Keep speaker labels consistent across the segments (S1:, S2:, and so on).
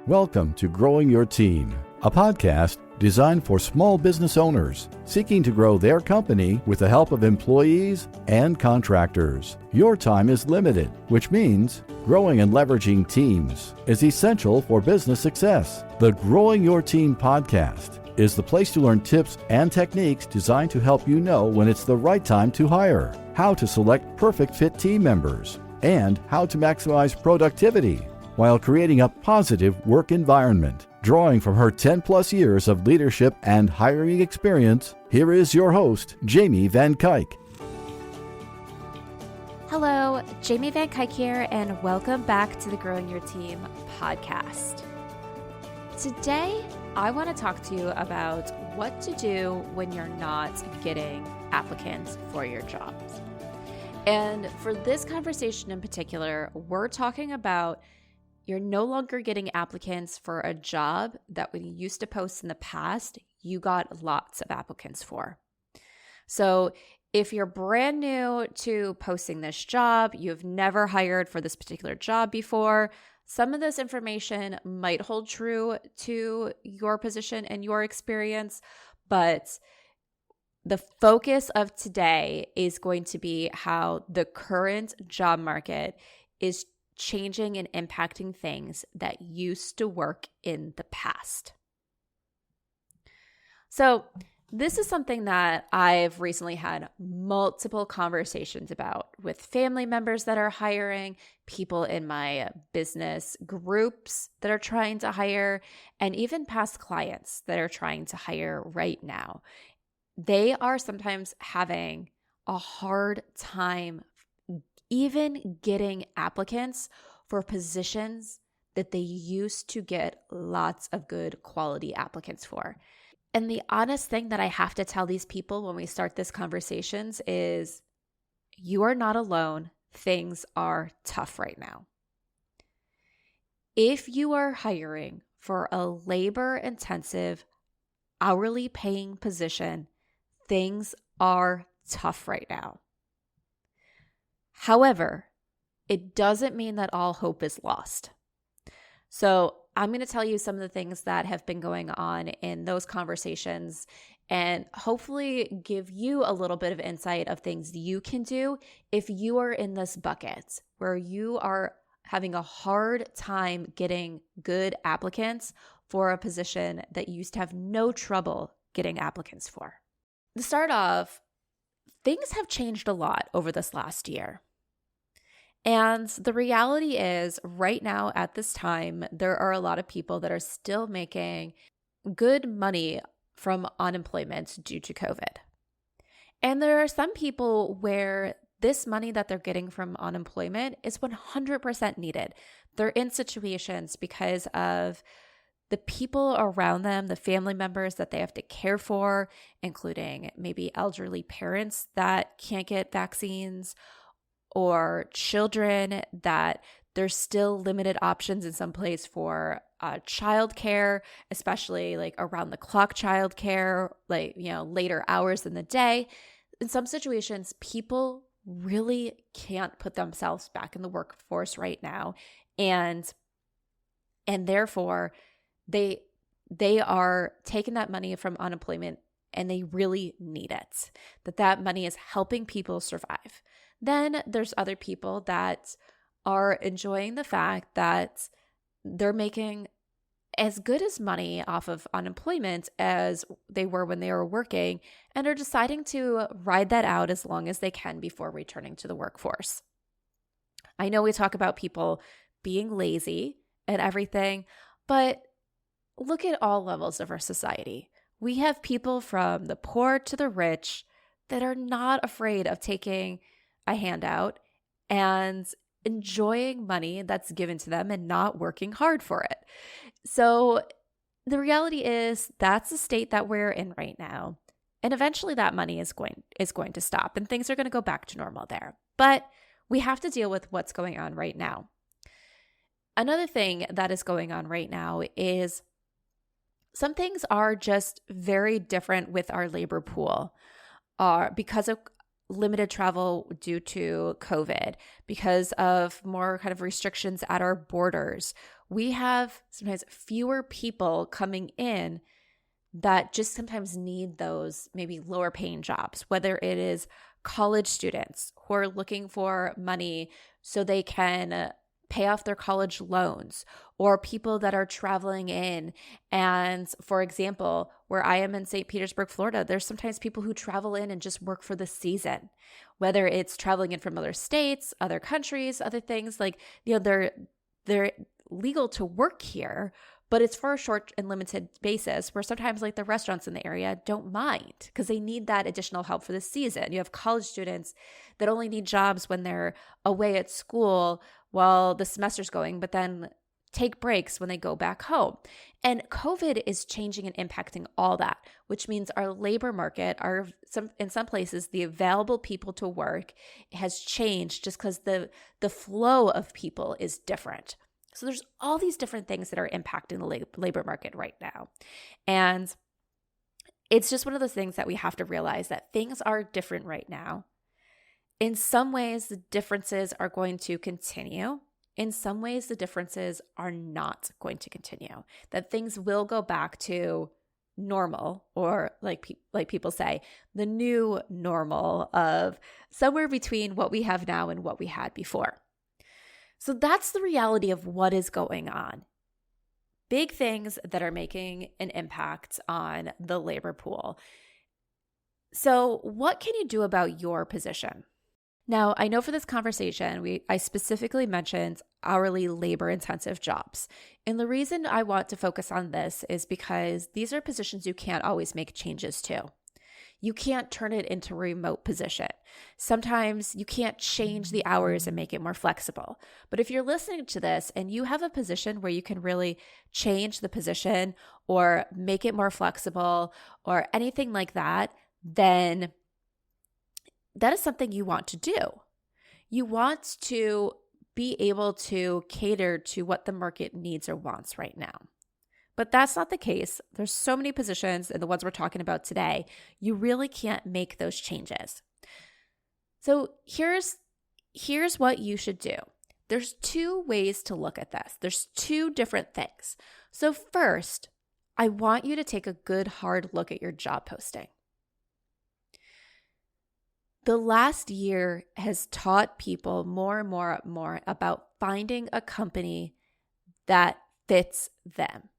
S1: Welcome to Growing Your Team, a podcast designed for small business owners seeking to grow their company with the help of employees and contractors. Your time is limited, which means growing and leveraging teams is essential for business success. The Growing Your Team podcast is the place to learn tips and techniques designed to help you know when it's the right time to hire, how to select perfect fit team members, and how to maximize productivity while creating a positive work environment. Drawing from her 10-plus years of leadership and hiring experience, here is your host, Jamie Van Kuyk.
S2: Hello, Jamie Van Kuyk here, and welcome back to the Growing Your Team podcast. Today, I want to talk to you about what to do when you're not getting applicants for your jobs. And for this conversation in particular, we're talking about you're no longer getting applicants for a job that when you used to post in the past, you got lots of applicants for. So if you're brand new to posting this job, you've never hired for this particular job before, some of this information might hold true to your position and your experience, but the focus of today is going to be how the current job market is changing and impacting things that used to work in the past. So this is something that I've recently had multiple conversations about with family members that are hiring, people in my business groups that are trying to hire, and even past clients that are trying to hire right now. They are sometimes having a hard time even getting applicants for positions that they used to get lots of good quality applicants for. And the honest thing that I have to tell these people when we start these conversations is you are not alone. Things are tough right now. If you are hiring for a labor-intensive, hourly paying position, things are tough right now. However, it doesn't mean that all hope is lost. So I'm going to tell you some of the things that have been going on in those conversations and hopefully give you a little bit of insight of things you can do if you are in this bucket where you are having a hard time getting good applicants for a position that you used to have no trouble getting applicants for. To start off, things have changed a lot over this last year. And the reality is, right now at this time, there are a lot of people that are still making good money from unemployment due to COVID. And there are some people where this money that they're getting from unemployment is 100% needed. They're in situations because of the people around them, the family members that they have to care for, including maybe elderly parents that can't get vaccines, or children that there's still limited options in some place for childcare, especially like around the clock childcare, like, later hours in the day. In some situations, people really can't put themselves back in the workforce right now. And therefore, they are taking that money from unemployment and they really need it, that money is helping people survive. Then there's other people that are enjoying the fact that they're making as good as money off of unemployment as they were when they were working and are deciding to ride that out as long as they can before returning to the workforce. I know we talk about people being lazy and everything, but look at all levels of our society. We have people from the poor to the rich that are not afraid of taking a handout and enjoying money that's given to them and not working hard for it. So the reality is that's the state that we're in right now. And eventually that money is going to stop and things are going to go back to normal there. But we have to deal with what's going on right now. Another thing that is going on right now is some things are just very different with our labor pool because of limited travel due to COVID, because of more kind of restrictions at our borders. we have sometimes fewer people coming in that just sometimes need those maybe lower paying jobs, whether it is college students who are looking for money so they can pay off their college loans, or people that are traveling in. And for example, where I am in St. Petersburg, Florida, there's sometimes people who travel in and just work for the season, whether it's traveling in from other states, other countries, other things like, they're legal to work here, but it's for a short and limited basis, where sometimes like the restaurants in the area don't mind because they need that additional help for the season. You have college students that only need jobs when they're away at school while the semester's going, but then take breaks when they go back home. And COVID is changing and impacting all that, which means our labor market, in some places, the available people to work has changed just because the flow of people is different. So there's all these different things that are impacting the labor market right now. And it's just one of those things that we have to realize that things are different right now. In some ways, the differences are going to continue. In some ways, the differences are not going to continue. That things will go back to normal, or like people say, the new normal of somewhere between what we have now and what we had before. So that's the reality of what is going on. Big things that are making an impact on the labor pool. So what can you do about your position? Now, I know for this conversation, I specifically mentioned hourly labor intensive jobs. And the reason I want to focus on this is because these are positions you can't always make changes to. You can't turn it into a remote position. Sometimes you can't change the hours and make it more flexible. But if you're listening to this and you have a position where you can really change the position or make it more flexible or anything like that, then that is something you want to do. You want to be able to cater to what the market needs or wants right now. But that's not the case. There's so many positions, and the ones we're talking about today, you really can't make those changes. So here's what you should do. There's two ways to look at this. There's two different things. So first, I want you to take a good hard look at your job posting. The last year has taught people more and more about finding a company that fits them.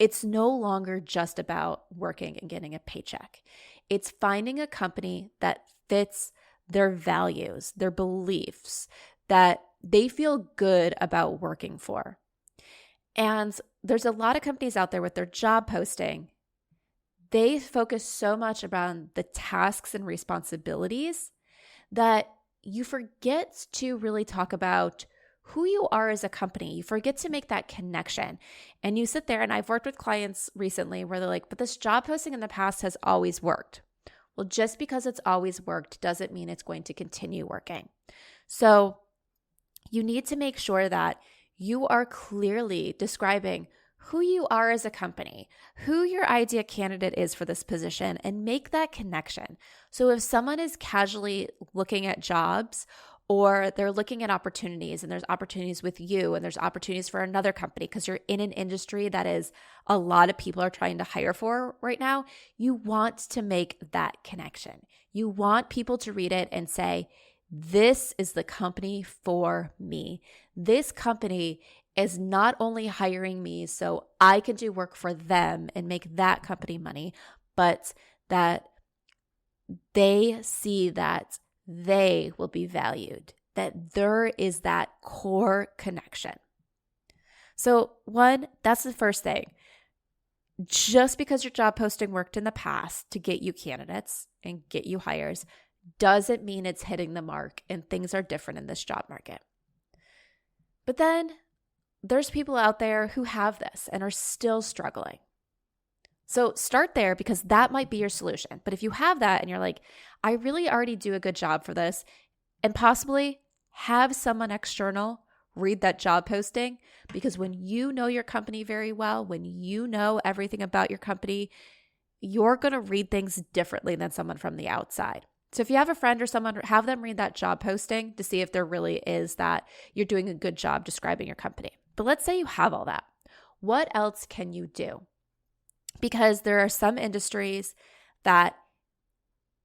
S2: It's no longer just about working and getting a paycheck. It's finding a company that fits their values, their beliefs, that they feel good about working for. And there's a lot of companies out there with their job posting. They focus so much around the tasks and responsibilities that you forget to really talk about who you are as a company. You forget to make that connection. And you sit there, and I've worked with clients recently where they're like, but this job posting in the past has always worked. Well, just because it's always worked doesn't mean it's going to continue working. So you need to make sure that you are clearly describing who you are as a company, who your ideal candidate is for this position, and make that connection. So if someone is casually looking at jobs, or they're looking at opportunities, and there's opportunities with you, and there's opportunities for another company because you're in an industry that is a lot of people are trying to hire for right now, you want to make that connection. You want people to read it and say, this is the company for me. This company is not only hiring me so I can do work for them and make that company money, but that they see that they will be valued, that there is that core connection. So one, that's the first thing. Just because your job posting worked in the past to get you candidates and get you hires doesn't mean it's hitting the mark and things are different in this job market. But then there's people out there who have this and are still struggling. So start there, because that might be your solution. But if you have that and you're like, I really already do a good job for this, and possibly have someone external read that job posting, because when you know your company very well, when you know everything about your company, you're going to read things differently than someone from the outside. So if you have a friend or someone, have them read that job posting to see if there really is that you're doing a good job describing your company. But let's say you have all that. What else can you do? Because there are some industries that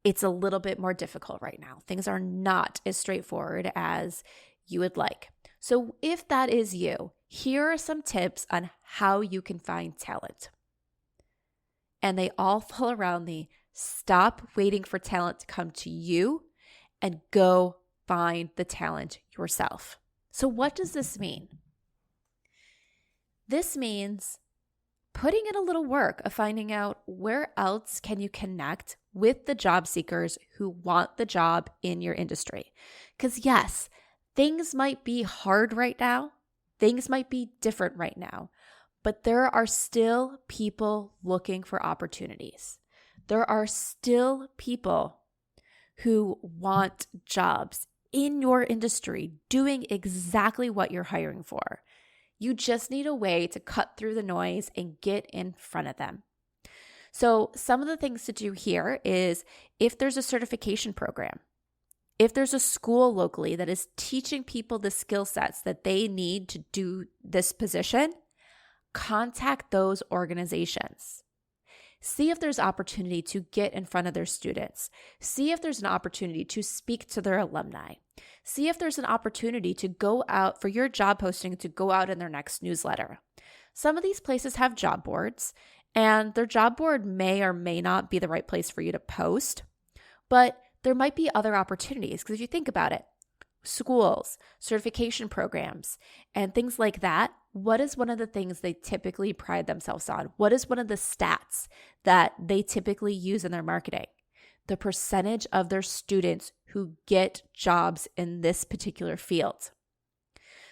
S2: it's a little bit more difficult right now. Things are not as straightforward as you would like. So if that is you, here are some tips on how you can find talent. And they all fall around the stop waiting for talent to come to you and go find the talent yourself. So what does this mean? This means putting in a little work of finding out where else can you connect with the job seekers who want the job in your industry. Because yes, things might be hard right now. Things might be different right now, but there are still people looking for opportunities. There are still people who want jobs in your industry doing exactly what you're hiring for. You just need a way to cut through the noise and get in front of them. So some of the things to do here is if there's a certification program, if there's a school locally that is teaching people the skill sets that they need to do this position, contact those organizations. See if there's opportunity to get in front of their students. See if there's an opportunity to speak to their alumni. See if there's an opportunity to go out for your job posting to go out in their next newsletter. Some of these places have job boards, and their job board may or may not be the right place for you to post, but there might be other opportunities. Because if you think about it, schools, certification programs, and things like that, what is one of the things they typically pride themselves on? What is one of the stats that they typically use in their marketing? The percentage of their students who get jobs in this particular field.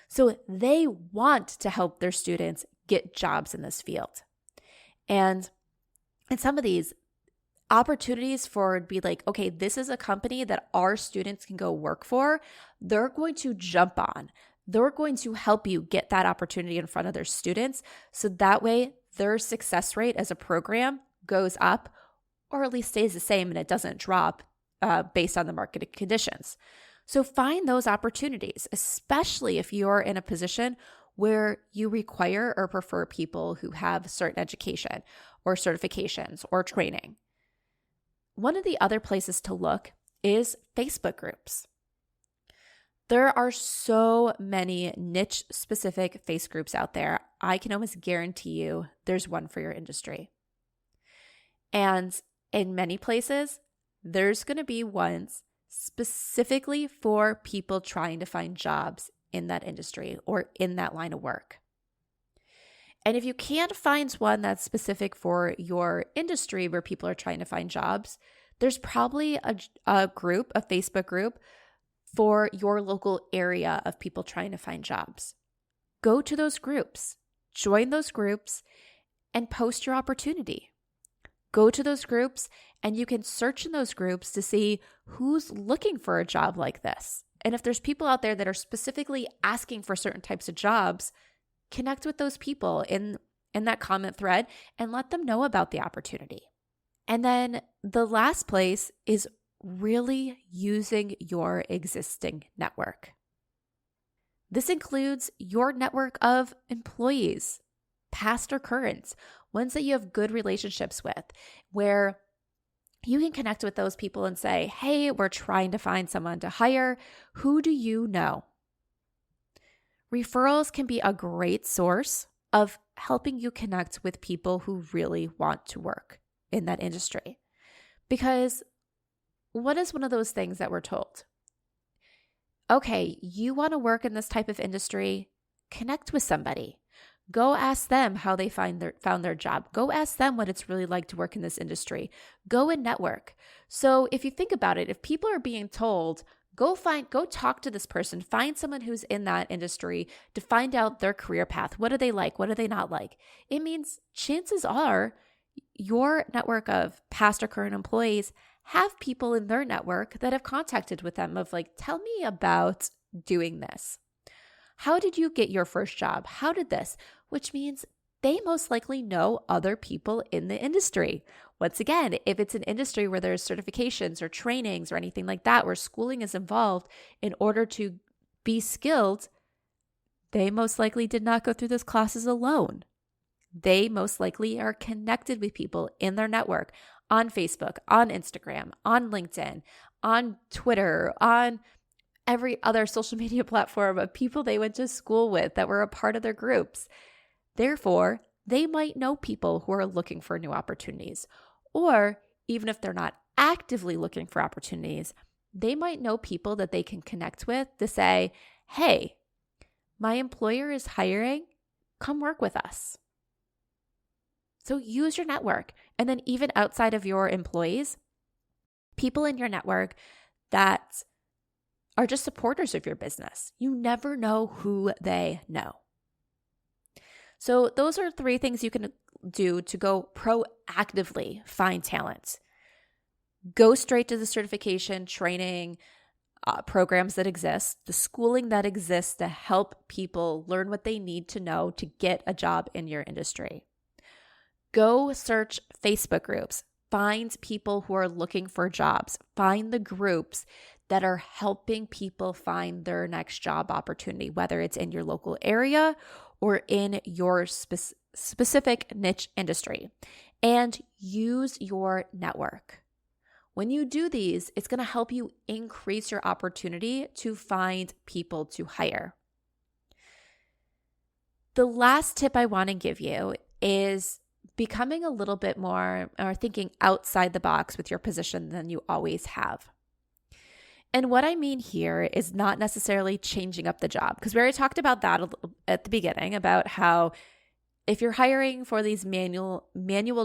S2: So they want to help their students get jobs in this field. And in some of these opportunities for it be like, okay, this is a company that our students can go work for, they're going to jump on. They're going to help you get that opportunity in front of their students. So that way their success rate as a program goes up, or at least stays the same and it doesn't drop based on the market conditions. So find those opportunities, especially if you're in a position where you require or prefer people who have certain education or certifications or training. One of the other places to look is Facebook groups. There are so many niche-specific face groups out there. I can almost guarantee you there's one for your industry. And in many places, there's going to be ones specifically for people trying to find jobs in that industry or in that line of work. And if you can't find one that's specific for your industry where people are trying to find jobs, there's probably a group, a Facebook group for your local area of people trying to find jobs. Go to those groups, join those groups, and post your opportunity. Go to those groups and you can search in those groups to see who's looking for a job like this. And if there's people out there that are specifically asking for certain types of jobs, connect with those people in that comment thread and let them know about the opportunity. And then the last place is really using your existing network. This includes your network of employees, past or current, ones that you have good relationships with, where you can connect with those people and say, hey, we're trying to find someone to hire. Who do you know? Referrals can be a great source of helping you connect with people who really want to work in that industry. Because what is one of those things that we're told? Okay, you want to work in this type of industry, connect with somebody. Go ask them how they found their job. Go ask them what it's really like to work in this industry. Go and network. So if you think about it, if people are being told, go talk to this person, find someone who's in that industry to find out their career path. What do they like? What do they not like? It means chances are your network of past or current employees have people in their network that have contacted with them of like, tell me about doing this. How did you get your first job? How did this? Which means they most likely know other people in the industry. Once again, if it's an industry where there's certifications or trainings or anything like that, where schooling is involved in order to be skilled, They most likely did not go through those classes alone. They most likely are connected with people in their network on Facebook, on Instagram, on LinkedIn, on Twitter, on every other social media platform of people they went to school with that were a part of their groups. Therefore, they might know people who are looking for new opportunities. Or even if they're not actively looking for opportunities, they might know people that they can connect with to say, hey, my employer is hiring, come work with us. So use your network. And then even outside of your employees, people in your network that are just supporters of your business. You never know who they know. So those are 3 things you can do to go proactively find talent. Go straight to the certification, training, programs that exist, the schooling that exists to help people learn what they need to know to get a job in your industry. Go search Facebook groups. Find people who are looking for jobs. Find the groups that are helping people find their next job opportunity, whether it's in your local area or in your specific niche industry. And use your network. When you do these, it's going to help you increase your opportunity to find people to hire. The last tip I want to give you is becoming a little bit more or thinking outside the box with your position than you always have. And what I mean here is not necessarily changing up the job, because we already talked about that at the beginning, about how if you're hiring for these manual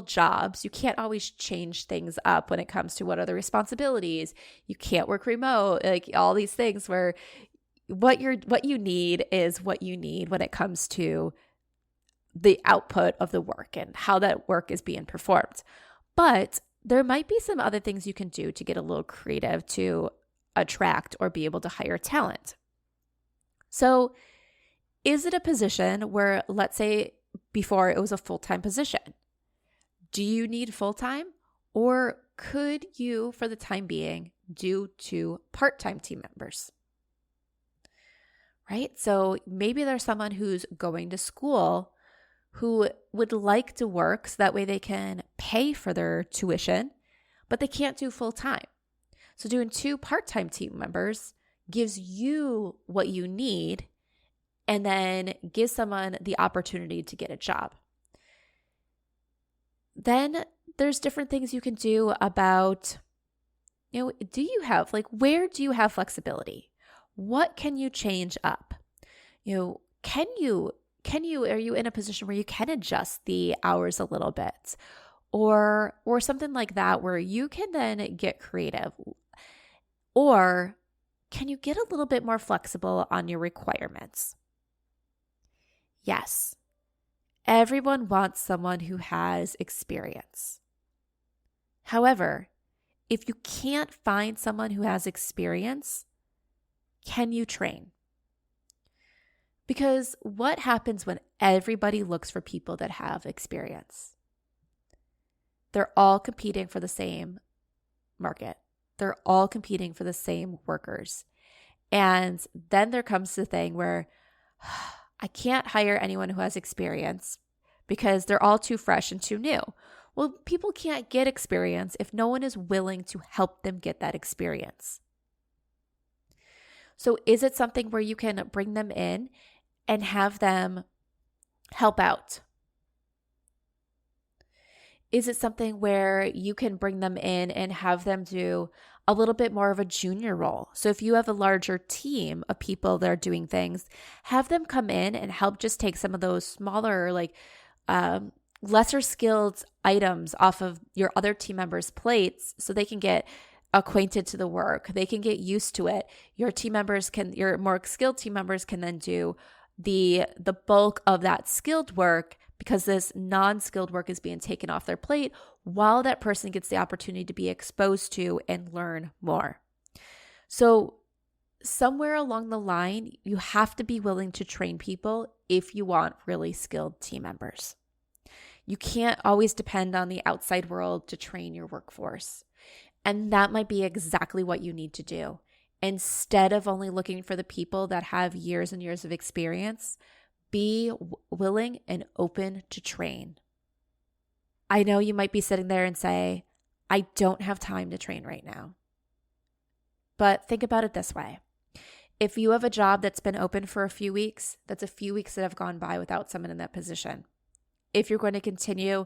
S2: jobs, you can't always change things up when it comes to what are the responsibilities. You can't work remote, like all these things where what you need is what you need when it comes to the output of the work and how that work is being performed. But there might be some other things you can do to get a little creative to attract or be able to hire talent. So is it a position where, let's say before it was a full-time position? Do you need full-time, or could you, for the time being, do 2 part-time team members? Right? So maybe there's someone who's going to school who would like to work so that way they can pay for their tuition, but they can't do full-time. So doing 2 part-time team members gives you what you need and then gives someone the opportunity to get a job. Then there's different things you can do about, where do you have flexibility? What can you change up? Are you in a position where you can adjust the hours a little bit? Or something like that where you can then get creative? Or can you get a little bit more flexible on your requirements? Yes, everyone wants someone who has experience. However, if you can't find someone who has experience, can you train? Because what happens when everybody looks for people that have experience? They're all competing for the same market. They're all competing for the same workers. And then there comes the thing where I can't hire anyone who has experience because they're all too fresh and too new. Well, people can't get experience if no one is willing to help them get that experience. So is it something where you can bring them in and have them help out? Is it something where you can bring them in and have them do a little bit more of a junior role? So if you have a larger team of people that are doing things, have them come in and help just take some of those smaller, lesser skilled items off of your other team members' plates so they can get acquainted to the work. They can get used to it. Your more skilled team members can then do the bulk of that skilled work, because this non-skilled work is being taken off their plate while that person gets the opportunity to be exposed to and learn more. So somewhere along the line, you have to be willing to train people if you want really skilled team members. You can't always depend on the outside world to train your workforce. And that might be exactly what you need to do, Instead of only looking for the people that have years and years of experience, be willing and open to train. I know you might be sitting there and say, I don't have time to train right now. But think about it this way. If you have a job that's been open for a few weeks, that's a few weeks that have gone by without someone in that position. If you're going to continue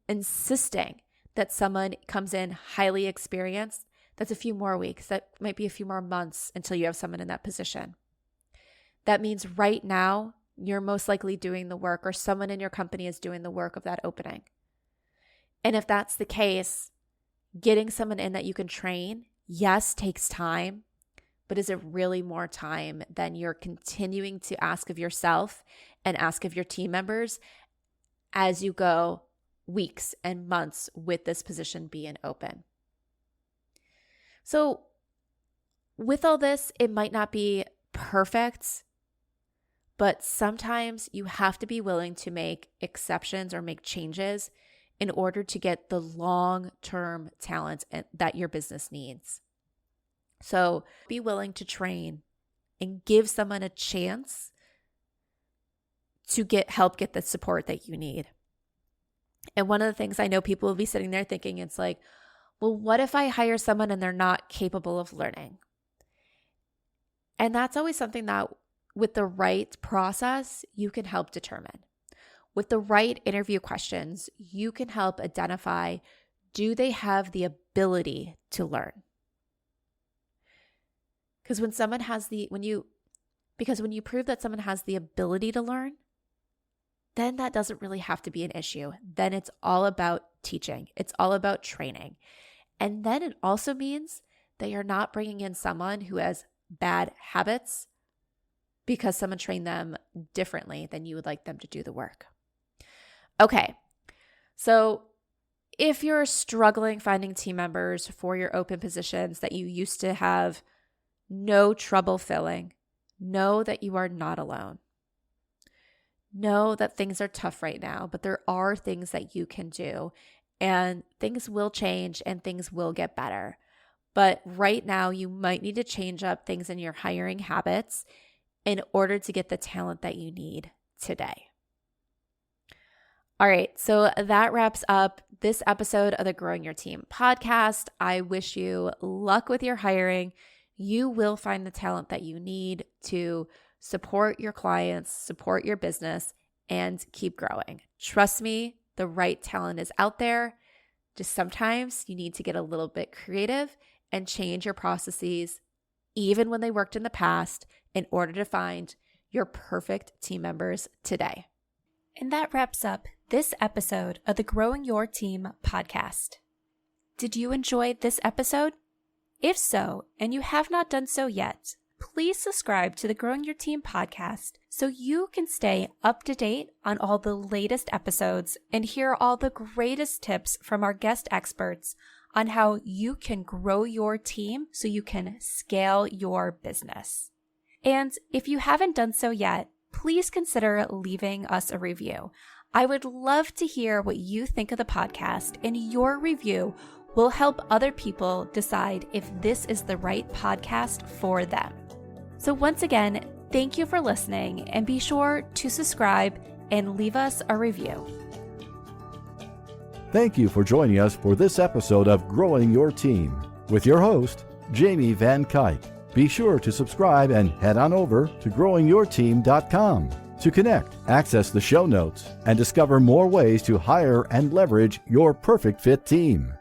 S2: insisting that someone comes in highly experienced, that's a few more weeks. That might be a few more months until you have someone in that position. That means right now, you're most likely doing the work, or someone in your company is doing the work of that opening. And if that's the case, getting someone in that you can train, yes, takes time, but is it really more time than you're continuing to ask of yourself and ask of your team members as you go weeks and months with this position being open? So with all this, it might not be perfect, but sometimes you have to be willing to make exceptions or make changes in order to get the long-term talent that your business needs. So be willing to train and give someone a chance to help get the support that you need. And one of the things I know people will be sitting there thinking, it's like, well, what if I hire someone and they're not capable of learning? And that's always something that with the right process, you can help determine. With the right interview questions, you can help identify, do they have the ability to learn? Because when you prove that someone has the ability to learn, then that doesn't really have to be an issue. Then it's all about teaching. It's all about training. And then it also means that you're not bringing in someone who has bad habits because someone trained them differently than you would like them to do the work. Okay, so if you're struggling finding team members for your open positions that you used to have no trouble filling, know that you are not alone. Know that things are tough right now, but there are things that you can do, and things will change and things will get better. But right now, you might need to change up things in your hiring habits in order to get the talent that you need today. All right, so that wraps up this episode of the Growing Your Team podcast. I wish you luck with your hiring. You will find the talent that you need to support your clients, support your business, and keep growing. Trust me, the right talent is out there. Just sometimes you need to get a little bit creative and change your processes, even when they worked in the past, in order to find your perfect team members today.
S3: And that wraps up this episode of the Growing Your Team podcast. Did you enjoy this episode? If so, and you have not done so yet, please subscribe to the Growing Your Team podcast so you can stay up to date on all the latest episodes and hear all the greatest tips from our guest experts on how you can grow your team so you can scale your business. And if you haven't done so yet, please consider leaving us a review. I would love to hear what you think of the podcast, and your review will help other people decide if this is the right podcast for them. So once again, thank you for listening, and be sure to subscribe and leave us a review.
S1: Thank you for joining us for this episode of Growing Your Team with your host, Jamie Van Kuyk. Be sure to subscribe and head on over to growingyourteam.com to connect, access the show notes, and discover more ways to hire and leverage your perfect fit team.